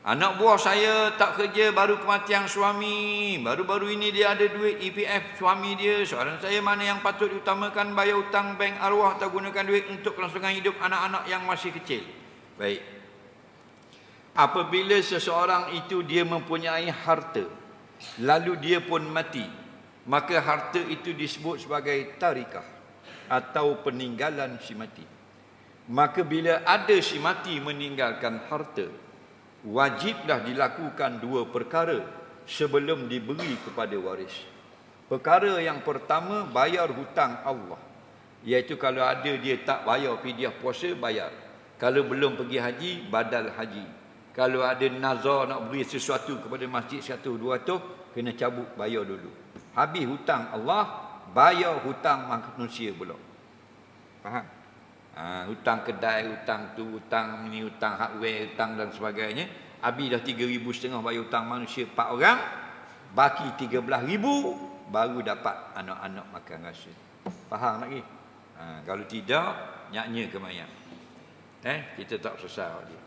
Anak buah saya tak kerja, baru kematian suami. Baru-baru ini dia ada duit EPF suami dia. Soalan saya, mana yang patut diutamakan, bayar hutang bank arwah atau gunakan duit untuk kelangsungan hidup anak-anak yang masih kecil? Baik. Apabila seseorang itu dia mempunyai harta, lalu dia pun mati, maka harta itu disebut sebagai tarikah atau peninggalan si mati. Maka bila ada si mati meninggalkan harta, wajiblah dilakukan dua perkara sebelum diberi kepada waris. Perkara yang pertama, bayar hutang Allah. Iaitu kalau ada dia tak bayar fidyah puasa, bayar. Kalau belum pergi haji, badal haji. Kalau ada nazar nak beri sesuatu kepada masjid 100-200, kena cabut, bayar dulu. Habis hutang Allah, bayar hutang manusia pula. Faham? Hutang kedai, hutang tu, hutang ni, hutang hardware, hutang dan sebagainya. Habis dah 3,500 bayar hutang manusia 4 orang, baki 13,000, baru dapat anak-anak makan rasa. Faham lagi? Kalau tidak, nyaknya ke mayat. Kita tak selesai dia.